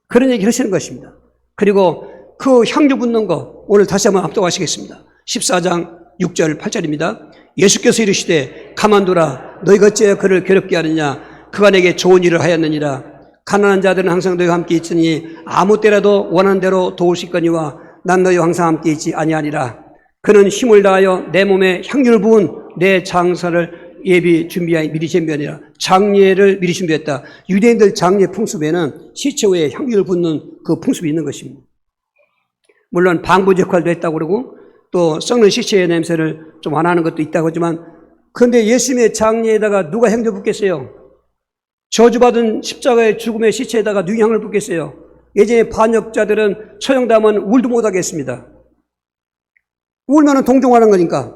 그런 얘기 하시는 것입니다. 그리고 그 향유 붓는 거 오늘 다시 한번 합독하시겠습니다. 14장 6절 8절입니다. 예수께서 이르시되 가만두라. 너희가 어찌하여 그를 괴롭게 하느냐. 그가 내게 좋은 일을 하였느니라. 가난한 자들은 항상 너희와 함께 있으니 아무 때라도 원하는 대로 도울 수 있거니와 난 너희와 항상 함께 있지 아니하니라. 그는 힘을 다하여 내 몸에 향유를 부은 내 장사를 미리 준비하니라. 장례를 미리 준비했다. 유대인들 장례 풍습에는 시체 후에 향유를 붓는 그 풍습이 있는 것입니다. 물론 방부제 역할도 했다고 그러고 또 썩는 시체의 냄새를 좀 완화하는 것도 있다고 하지만, 그런데 예수님의 장례에다가 누가 향유 붓겠어요? 저주받은 십자가의 죽음의 시체에다가 누가 향을 붓겠어요? 예전에 반역자들은 처형당하면 울도 못하겠습니다. 울면은 동정하는 거니까.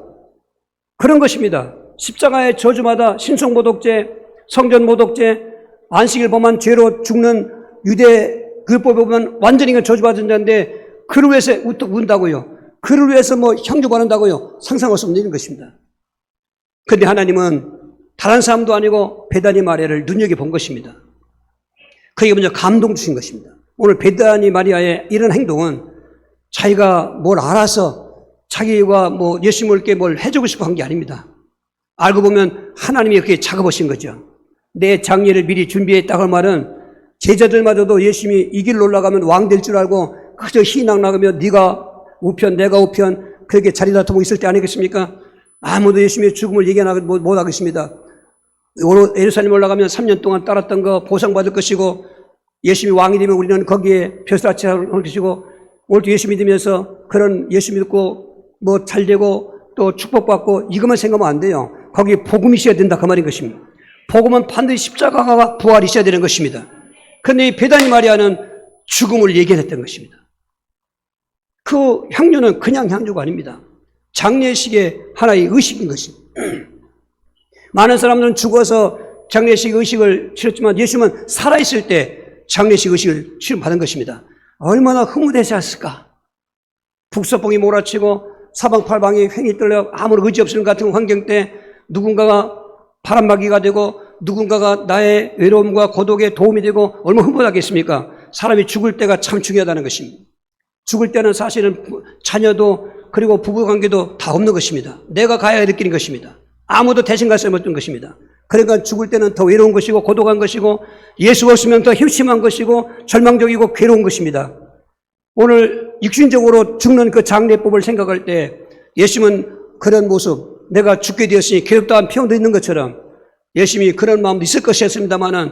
그런 것입니다. 십자가의 저주마다 신성모독죄, 성전모독죄, 안식일 범한 죄로 죽는 유대 율법에 보면 완전히 저주받은 자인데 그를 위해서 운다고요. 그를 위해서 향유 바른다고요. 상상할 수 없는 것입니다. 그런데 하나님은 다른 사람도 아니고 베다니 마리아를 눈여겨본 것입니다. 그에게 먼저 감동 주신 것입니다. 오늘 베다니 마리아의 이런 행동은 자기가 뭘 알아서 자기가 예수님께 뭘 해주고 싶어 한 게 아닙니다. 알고 보면 하나님이 그렇게 작업하신 거죠. 내 장례를 미리 준비했다고 할 말은 제자들마저도 예수님이 이 길로 올라가면 왕 될 줄 알고 그저 희낙 나가며 네가 우편 내가 우편 그렇게 자리 다투고 있을 때 아니겠습니까? 아무도 예수님의 죽음을 얘기 못하겠습니다. 예루살렘 올라가면 3년 동안 따랐던 거 보상받을 것이고 예수님이 왕이 되면 우리는 거기에 벼슬아치 할 것이고 오늘도 예수 믿으면서 그런 예수 믿고 잘 되고 또 축복받고 이것만 생각하면 안 돼요. 거기에 복음이 있어야 된다 그 말인 것입니다. 복음은 반드시 십자가가 부활이 있어야 되는 것입니다. 그런데 이 베다니 마리아는 죽음을 예견했던 것입니다. 그 향유는 그냥 향유가 아닙니다. 장례식의 하나의 의식인 것입니다. 많은 사람들은 죽어서 장례식 의식을 치렀지만 예수님은 살아있을 때 장례식 의식을 치료받은 것입니다. 얼마나 흐뭇해하셨을까. 북서풍이 몰아치고 사방팔방이 횡이 떨려 아무런 의지 없는 같은 환경 때 누군가가 바람막이가 되고 누군가가 나의 외로움과 고독에 도움이 되고 얼마나 흐뭇하겠습니까? 사람이 죽을 때가 참 중요하다는 것입니다. 죽을 때는 사실은 자녀도 그리고 부부관계도 다 없는 것입니다. 내가 가야 느끼는 것입니다. 아무도 대신 갈 사람이 없는 것입니다. 그러니까 죽을 때는 더 외로운 것이고 고독한 것이고 예수 없으면 더 힘심한 것이고 절망적이고 괴로운 것입니다. 오늘 육신적으로 죽는 그 장례법을 생각할 때 예수님은 그런 모습, 내가 죽게 되었으니 괴롭다한 표현도 있는 것처럼 예수님이 그런 마음도 있을 것이었습니다만은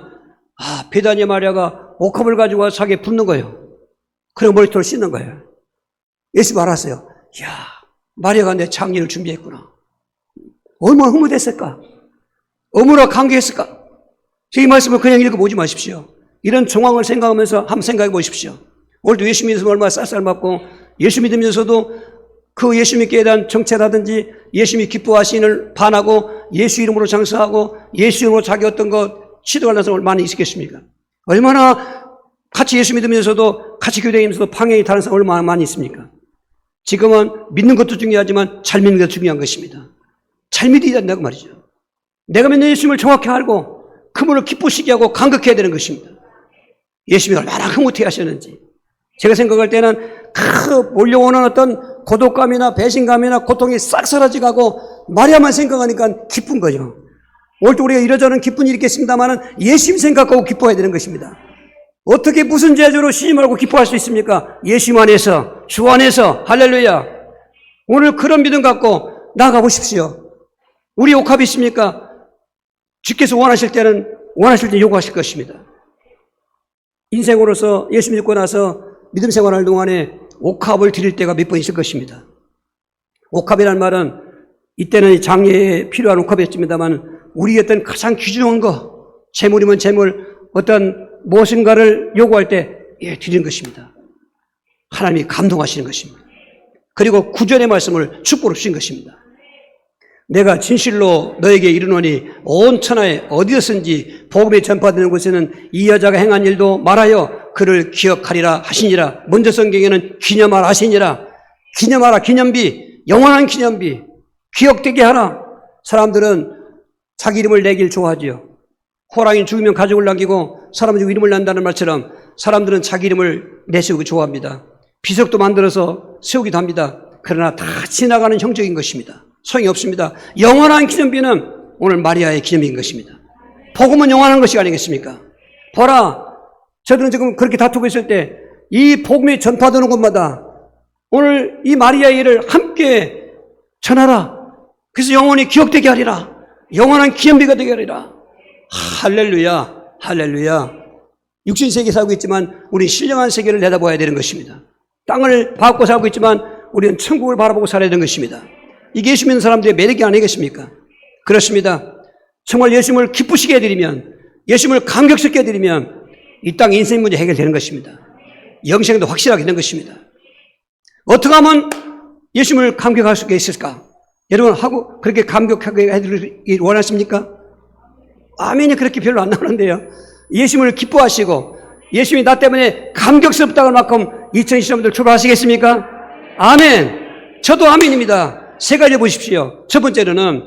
베다니 마리아가 옥합을 가지고 와서 자기에 붓는 거예요. 그리고 머리털을 씻는 거예요. 예수님 알았어요. 이야, 마리아가 내 장례를 준비했구나. 얼마나 흐뭇했을까? 얼마나 감격했을까? 이 말씀을 그냥 읽어보지 마십시오. 이런 정황을 생각하면서 한번 생각해 보십시오. 오늘도 예수 믿으면 얼마나 쌀쌀맞고 예수 믿으면서도 그 예수 믿기에 대한 정체라든지 예수 믿기 기뻐하시는 반하고 예수 이름으로 장사하고 예수 이름으로 자기 어떤 거 시도하는 사람 많이 있겠습니까? 얼마나 같이 예수 믿으면서도 같이 교대하면서도 방향이 다른 사람 얼마나 많이 있습니까? 지금은 믿는 것도 중요하지만 잘 믿는 것도 중요한 것입니다. 잘 믿어야 된다고 말이죠. 내가 믿는 예수님을 정확히 알고 그분을 기쁘시게 하고 감격해야 되는 것입니다. 예수님이 얼마나 흐뭇해 하셨는지. 제가 생각할 때는 몰려오는 어떤 고독감이나 배신감이나 고통이 싹 사라지고 마리아만 생각하니까 기쁜 거죠. 오늘도 우리가 이러저런 기쁜 일이 있겠습니다만 예수님 생각하고 기뻐해야 되는 것입니다. 어떻게 무슨 재주로 쉬지 말고 기뻐할 수 있습니까? 예수님 안에서, 주 안에서, 할렐루야. 오늘 그런 믿음 갖고 나아가 보십시오. 우리 옥합이 있습니까? 주께서 원하실 때 요구하실 것입니다. 인생으로서 예수 믿고 나서 믿음 생활할 동안에 옥합을 드릴 때가 몇 번 있을 것입니다. 옥합이라는 말은 이때는 장례에 필요한 옥합이었습니다만 우리의 어떤 가장 귀중한 거, 재물이면 재물, 어떤 무엇인가를 요구할 때 드리는 것입니다. 하나님이 감동하시는 것입니다. 그리고 구절의 말씀을 축복으로 주신 것입니다. 내가 진실로 너에게 이르노니 온 천하에 어디서든지 복음이 전파되는 곳에는 이 여자가 행한 일도 말하여 그를 기억하리라 하시니라. 먼저 성경에는 기념하라 하시니라. 기념하라, 기념비, 영원한 기념비, 기억되게 하라. 사람들은 자기 이름을 내길 좋아하지요. 호랑이는 죽으면 가족을 남기고 사람은 죽으면 이름을 난다는 말처럼 사람들은 자기 이름을 내세우기 좋아합니다. 비석도 만들어서 세우기도 합니다. 그러나 다 지나가는 형적인 것입니다. 소용이 없습니다. 영원한 기념비는 오늘 마리아의 기념비인 것입니다. 복음은 영원한 것이 아니겠습니까? 보라, 저들은 지금 그렇게 다투고 있을 때 이 복음이 전파되는 곳마다 오늘 이 마리아의 일을 함께 전하라. 그래서 영원히 기억되게 하리라. 영원한 기념비가 되게 하리라. 할렐루야, 할렐루야. 육신 세계에 살고 있지만 우리는 신령한 세계를 내다봐야 되는 것입니다. 땅을 밟고 살고 있지만 우리는 천국을 바라보고 살아야 되는 것입니다. 이게 예수 믿는 사람들의 매력이 아니겠습니까? 그렇습니다. 정말 예수님을 기쁘시게 해드리면, 예수님을 감격스럽게 해드리면 이 땅 인생 문제 해결되는 것입니다. 영생도 확실하게 되는 것입니다. 어떻게 하면 예수님을 감격할 수 있을까? 여러분 하고 그렇게 감격하게 해드리길 원하십니까? 아멘이 그렇게 별로 안 나오는데요. 예수님을 기뻐하시고 예수님이 나 때문에 감격스럽다는 만큼 2020년들 출발하시겠습니까? 아멘. 저도 아멘입니다. 세 가지 보십시오. 첫 번째로는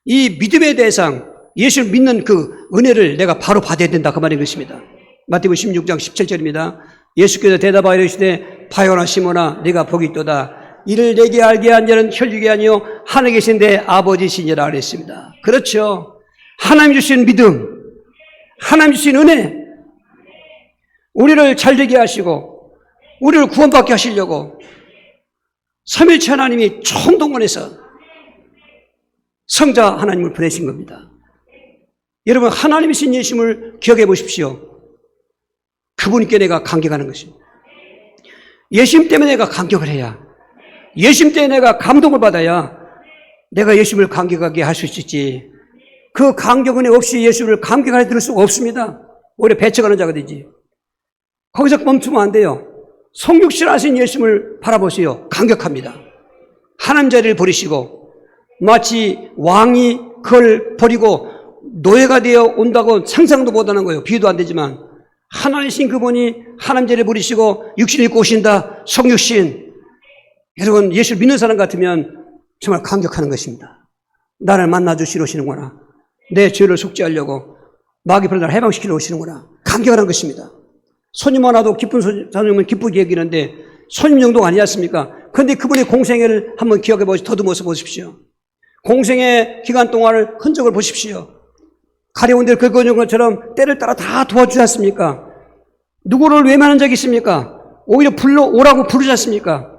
이 믿음의 대상, 예수를 믿는 그 은혜를 내가 바로 받아야 된다 그 말인 것입니다. 마태복음 16장 17절입니다. 예수께서 대답하여 이르시되 바요나 시몬아 네가 복이 있도다. 이를 내게 알게 한 자는 혈육이 아니요 하늘에 계신 내 아버지시니라 그랬습니다. 그렇죠. 하나님 주신 믿음, 하나님 주신 은혜, 우리를 잘되게 하시고 우리를 구원받게 하시려고 삼위일체 하나님이 총동원해서 성자 하나님을 보내신 겁니다. 여러분 하나님이신 예수님을 기억해 보십시오. 그분께 내가 감격하는 것입니다. 예수님 때문에 내가 감격을 해야, 예수님 때문에 내가 감동을 받아야 내가 예수님을 감격하게 할 수 있지. 그 감격 은혜 없이 예수를 감격하게 들을 수가 없습니다. 오히려 배척하는 자가 되지. 거기서 멈추면 안 돼요. 성육신 하신 예수님을 바라보세요. 감격합니다. 하나님 자리를 버리시고 마치 왕이 그걸 버리고 노예가 되어 온다고 상상도 못하는 거예요. 비유도 안 되지만 하나님이신 그분이 하나님 자리를 버리시고 육신을 입고 오신다. 성육신. 여러분 예수를 믿는 사람 같으면 정말 감격하는 것입니다. 나를 만나주시러 오시는구나. 내 죄를 속죄하려고 마귀 불을 해방시키러 오시는구나. 감격하는 것입니다. 손님 하나도 기쁜 손님은 기쁘게 여기는데 손님 정도가 아니지 않습니까? 그런데 그분의 공생애를 한번 기억해 보시고 더듬어서 보십시오. 공생애 기간 동안을 흔적을 보십시오. 가려운 데를 긁어준 것처럼 때를 따라 다 도와주지 않습니까? 누구를 외면한 적이 있습니까? 오히려 오라고 부르지 않습니까?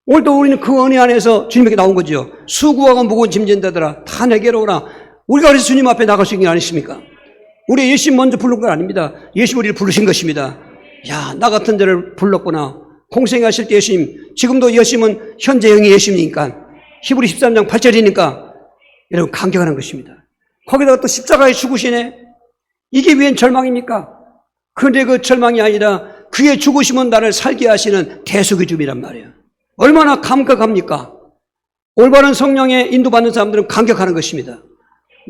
오늘도 우리는 그 은혜 안에서 주님에게 나온 거죠. 수고하고 무거운 짐진 자들아 다 내게로 오라. 우리가 그래서 주님 앞에 나갈 수 있는 게 아니십니까? 우리 예수님 먼저 부른 건 아닙니다. 예수님 우리를 부르신 것입니다. 야, 나 같은 자를 불렀구나. 공생하실 때 예수님, 지금도 예수님은 현재 영의 예수님이니까 히브리 13장 8절이니까 여러분 감격하는 것입니다. 거기다가 또 십자가에 죽으시네. 이게 웬 절망입니까? 그런데 그 절망이 아니라 그의 죽으심은 나를 살게 하시는 대속의 줌이란 말이에요. 얼마나 감격합니까? 올바른 성령에 인도받는 사람들은 감격하는 것입니다.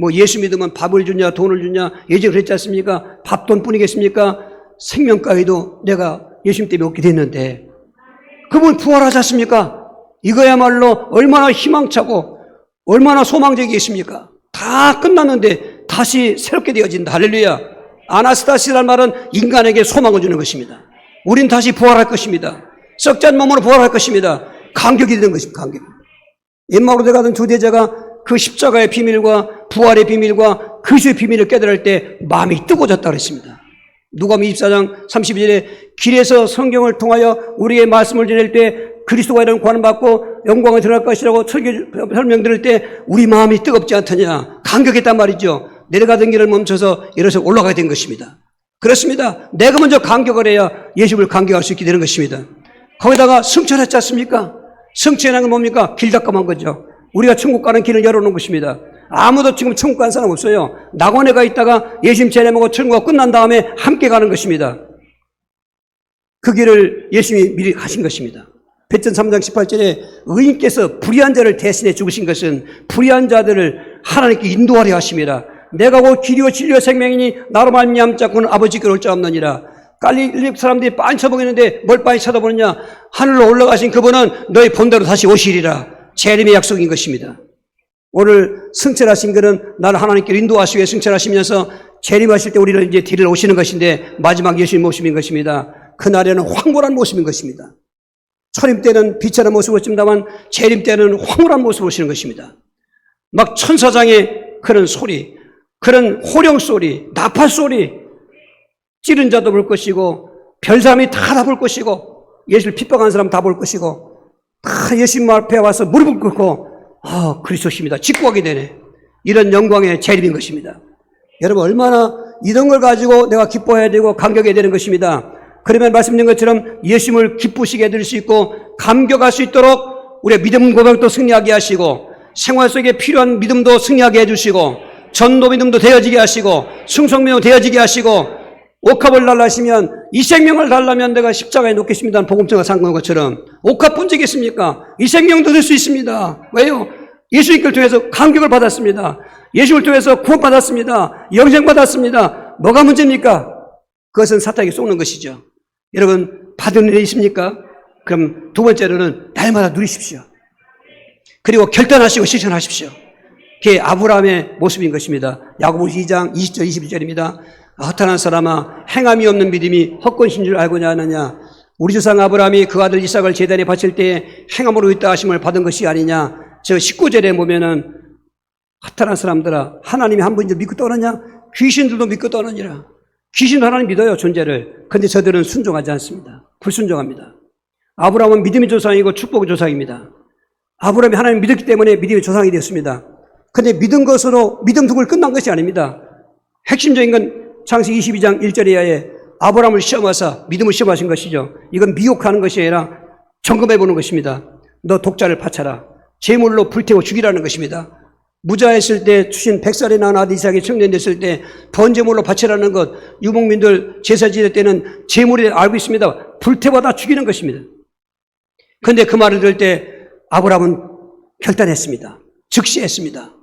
뭐 예수 믿으면 밥을 주냐 돈을 주냐 예전에 그랬지 않습니까? 밥 돈뿐이겠습니까? 생명까지도 내가 예수님 때문에 얻게 됐는데 그분 부활하지 않습니까? 이거야말로 얼마나 희망차고 얼마나 소망적이겠습니까? 다 끝났는데 다시 새롭게 되어진다. 할렐루야. 아나스타시라는 말은 인간에게 소망을 주는 것입니다. 우린 다시 부활할 것입니다. 썩지 않은 몸으로 부활할 것입니다. 감격이 되는 것입니다. 감격. 엠마오로 가던 두 대자가 그 십자가의 비밀과 부활의 비밀과 그리스도의 비밀을 깨달을 때 마음이 뜨거워졌다고 했습니다. 누가복음 24장 32절에 길에서 성경을 통하여 우리의 말씀을 전할 때 그리스도가 이런 구원을 받고 영광에 들어갈 것이라고 설명 들을 때 우리 마음이 뜨겁지 않더냐. 감격했단 말이죠. 내려가던 길을 멈춰서 일어서 올라가야 된 것입니다. 그렇습니다. 내가 먼저 감격을 해야 예수를 감격할 수 있게 되는 것입니다. 거기다가 승천했지 않습니까? 승천하는 건 뭡니까? 길잡감한 거죠. 우리가 천국 가는 길을 열어놓은 것입니다. 아무도 지금 천국 가는 사람 없어요. 낙원에 가 있다가 예수님 제례하고 천국가 끝난 다음에 함께 가는 것입니다. 그 길을 예수님이 미리 가신 것입니다. 베드로전 3장 18절에 의인께서 불의한 자를 대신해 죽으신 것은 불의한 자들을 하나님께 인도하려 하심이라. 내가 곧 길이요 진리요 생명이니 나로 말미암자 그는 아버지께로 올 자 없느니라. 갈릴리 사람들이 빤히 쳐다보겠는데 뭘 빤히 쳐다보느냐. 하늘로 올라가신 그분은 너희 본대로 다시 오시리라. 재림의 약속인 것입니다. 오늘 승천하신 그는 나를 하나님께 인도하시기 위해 승천하시면서 재림하실 때 우리를 이제 데리러 오시는 것인데 마지막 예수님 모습인 것입니다. 그날에는 황홀한 모습인 것입니다. 초림 때는 비천한 모습을 보십니다만 재림 때는 황홀한 모습을 보시는 것입니다. 막 천사장의 그런 소리, 그런 호령 소리, 나팔 소리, 찌른 자도 볼 것이고 별사람이 다 볼 것이고 예수를 핍박하는 사람 다 볼 것이고 다 예수님 앞에 와서 무릎을 꿇고 그리스도십니다. 직구하게 되네. 이런 영광의 재림인 것입니다. 여러분, 얼마나 이런 걸 가지고 내가 기뻐해야 되고 감격해야 되는 것입니다. 그러면 말씀드린 것처럼 예수님을 기쁘시게 해드릴 수 있고 감격할 수 있도록 우리의 믿음 고백도 승리하게 하시고 생활 속에 필요한 믿음도 승리하게 해주시고 전도 믿음도 되어지게 하시고 충성 믿음도 되어지게 하시고 옥합을 달라시면 이 생명을 달라면 내가 십자가에 놓겠습니다. 복음서가 상고한 것처럼 옥합 본적이겠습니까? 이 생명도 될 수 있습니다. 왜요? 예수님을 통해서 감격을 받았습니다. 예수를 통해서 구원받았습니다. 영생받았습니다. 뭐가 문제입니까? 그것은 사탄에게 쏘는 것이죠. 여러분, 받은 일이 있습니까? 그럼 두 번째로는 날마다 누리십시오. 그리고 결단하시고 실천하십시오. 그게 아브라함의 모습인 것입니다. 야고보서 2장 20절 21절입니다. 허탄한 사람아, 행함이 없는 믿음이 헛것인 줄 알고냐 하느냐. 우리 조상 아브라함이 그 아들 이삭을 제단에 바칠 때에 행함으로 있다 하심을 받은 것이 아니냐. 저 19절에 보면은 허탄한 사람들아, 하나님이 한 분인 줄 믿고 떠나냐? 귀신들도 믿고 떠나니라. 귀신도 하나님 믿어요, 존재를. 그런데 저들은 순종하지 않습니다. 불순종합니다. 아브라함은 믿음의 조상이고 축복의 조상입니다. 아브라함이 하나님 믿었기 때문에 믿음의 조상이 되었습니다. 그런데 믿은 것으로 믿음 두고 끝난 것이 아닙니다. 핵심적인 건 창세기 22장 1절에 아브라함을 시험하사 믿음을 시험하신 것이죠. 이건 미혹하는 것이 아니라 점검해 보는 것입니다. 너 독자를 바쳐라. 제물로 불태워 죽이라는 것입니다. 무자했을 때 주신 100살에 낳은 아들 이삭이 청년됐을 때 번제물로 바치라는 것, 유목민들 제사 지낼 때는 제물이 알고 있습니다. 불태워다 죽이는 것입니다. 그런데 그 말을 들을 때 아브라함은 결단했습니다. 즉시했습니다.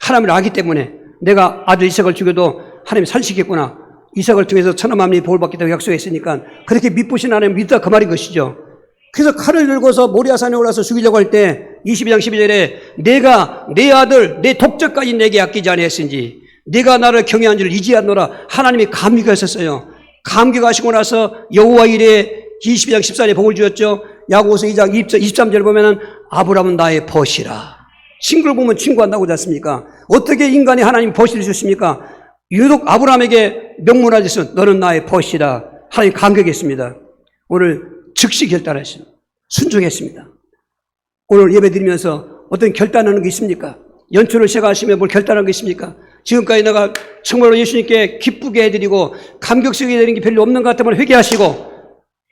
하나님을 알기 때문에 내가 아들 이삭을 죽여도 하나님이 살리시겠구나. 이삭을 통해서 천하 만민이 복을 받겠다고 약속했으니까 그렇게 믿으신 하나님 믿다 그 말인 것이죠. 그래서 칼을 들고서 모리아산에 올라서 죽이려고 할 때 22장 12절에 내가 내 아들 내 독자까지 내게 아끼지 아니했은지 내가 나를 경외한 줄 이지하노라. 하나님이 감격하셨어요. 감격하시고 나서 여호와 이레 22장 14절에 복을 주었죠. 야고보서 2장 23절 보면은 아브라함은 나의 벗이라. 친구를 보면 친구한다고 하지 않습니까? 어떻게 인간이 하나님 벗을 주십니까? 유독 아브라함에게 명문하셨어. 너는 나의 벗이라. 하나님 감격했습니다. 오늘 즉시 결단하신 순종했습니다. 오늘 예배 드리면서 어떤 결단하는 게 있습니까? 연초를 시작하시면 뭘 결단하는 게 있습니까? 지금까지 내가 정말로 예수님께 기쁘게 해드리고 감격스럽게 되는 게 별로 없는 것 같으면 회개하시고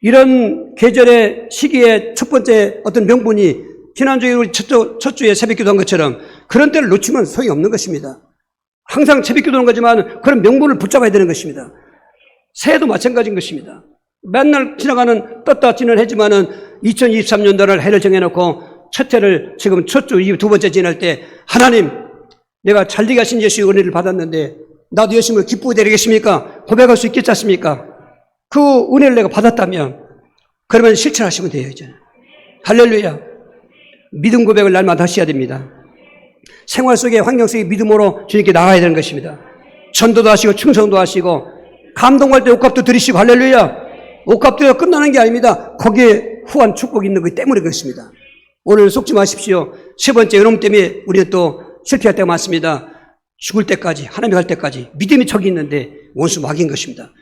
이런 계절의 시기에 첫 번째 어떤 명분이 지난주에 우리 첫 주에 새벽 기도한 것처럼 그런 때를 놓치면 소용이 없는 것입니다. 항상 새벽 기도하는 거지만 그런 명분을 붙잡아야 되는 것입니다. 새해도 마찬가지인 것입니다. 맨날 지나가는 떴다 지는 해지만은 2023년도를 해를 정해놓고 첫 해를 지금 첫 주 두 번째 지날 때 하나님 내가 잘되게 하신 예수의 은혜를 받았는데 나도 예수님을 기쁘게 되겠습니까? 고백할 수 있겠지 않습니까? 그 은혜를 내가 받았다면 그러면 실천하시면 돼요. 이제 할렐루야. 믿음 고백을 날마다 하셔야 됩니다. 생활 속에 환경 속에 믿음으로 주님께 나가야 되는 것입니다. 전도도 하시고 충성도 하시고 감동할 때 옥합도 드리시고 할렐루야. 옥합도 끝나는 게 아닙니다. 거기에 후한 축복이 있는 것 때문에 그렇습니다. 오늘 속지 마십시오. 세 번째 여러분 때문에 우리는 또 실패할 때가 많습니다. 죽을 때까지 하나님이 갈 때까지 믿음이 적이 있는데 원수 마귀인 것입니다.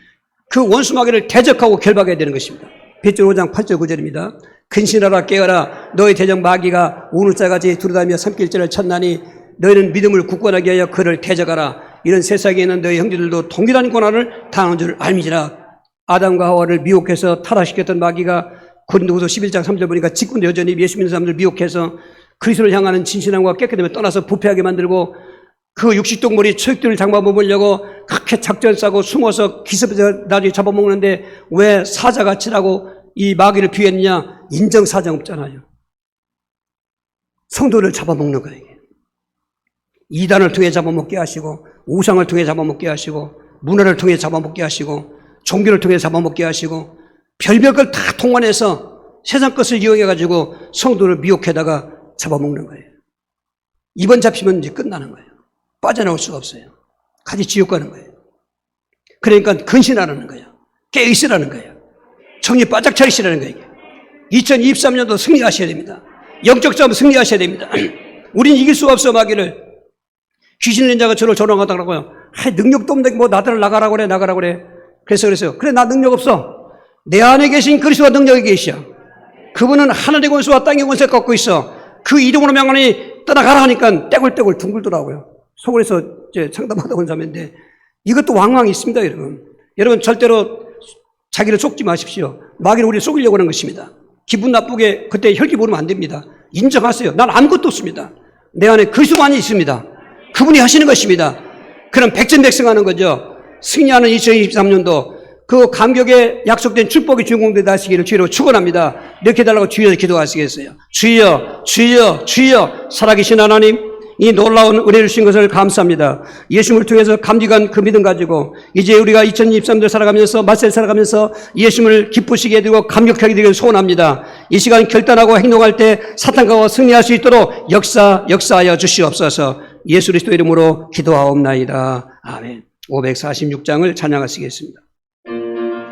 그 원수 마귀를 대적하고 결박해야 되는 것입니다. 베드로 5장 8절 9절입니다. 근신하라 깨어라 너희 대적 마귀가 우물살같이 두루다니며 삼킬절을 쳤나니 너희는 믿음을 굳건하게 하여 그를 대적하라. 이런 세상에는 너희 형제들도 동일한 고난을 당한 줄 알미지라. 아담과 하와를 미혹해서 타락시켰던 마귀가 고린도후서 11장 3절 보니까 지금도 여전히 예수 믿는 사람들 미혹해서 그리스도를 향하는 진실함과 깨끗함을 떠나서 부패하게 만들고 그 육식동물이 초육들을 잡아먹으려고 그렇게 작전 짜고 숨어서 기습해서 나중에 잡아먹는데 왜 사자같이라고 이 마귀를 비유했느냐? 인정사정 없잖아요. 성도를 잡아먹는 거예요. 이단을 통해 잡아먹게 하시고 우상을 통해 잡아먹게 하시고 문화를 통해 잡아먹게 하시고 종교를 통해 잡아먹게 하시고 별별 걸 다 통관해서 세상 것을 이용해가지고 성도를 미혹해다가 잡아먹는 거예요. 이번 잡히면 이제 끝나는 거예요. 빠져나올 수가 없어요. 같이 지옥 가는 거예요. 그러니까 근신하라는 거예요. 깨어있으라는 거예요. 정신 바짝 차리시라는 거예요. 2023년도 승리하셔야 됩니다. 영적 싸움 승리하셔야 됩니다. 우린 이길 수가 없어 마귀를. 귀신 낸 자가 저를 조롱하더라고요. 능력도 없는데 뭐 나들을 나가라고 그래. 그래서 그래 나 능력 없어. 내 안에 계신 그리스도가 능력이 계시오. 그분은 하늘의 권수와 땅의 권세를 갖고 있어. 그 이름으로 명하니 떠나가라 하니까 떼굴떼굴 둥글더라고요. 서울에서 이제 상담하다 온 사람인데 이것도 왕왕이 있습니다, 여러분. 여러분 절대로 자기를 속지 마십시오. 마귀는 우리를 속이려고 하는 것입니다. 기분 나쁘게 그때 혈기 부르면 안 됩니다. 인정하세요. 난 아무것도 없습니다. 내 안에 그리스도만이 있습니다. 그분이 하시는 것입니다. 그럼 백전백승하는 거죠. 승리하는 2023년도 그 감격에 약속된 축복의 주인공들 되시기를 주로 축원합니다. 이렇게 해달라고 주여 기도하시겠어요? 주여, 주여, 주여, 살아계신 하나님, 이 놀라운 은혜를 주신 것을 감사합니다. 예수님을 통해서 감격한 그 믿음 가지고 이제 우리가 2023년 살아가면서 말세를 살아가면서 예수님을 기쁘시게 되고 감격하게 되기를 소원합니다. 이 시간 결단하고 행동할 때 사탄과 승리할 수 있도록 역사하여 주시옵소서. 예수 그리스도 이름으로 기도하옵나이다. 아멘. 546장을 찬양하시겠습니다.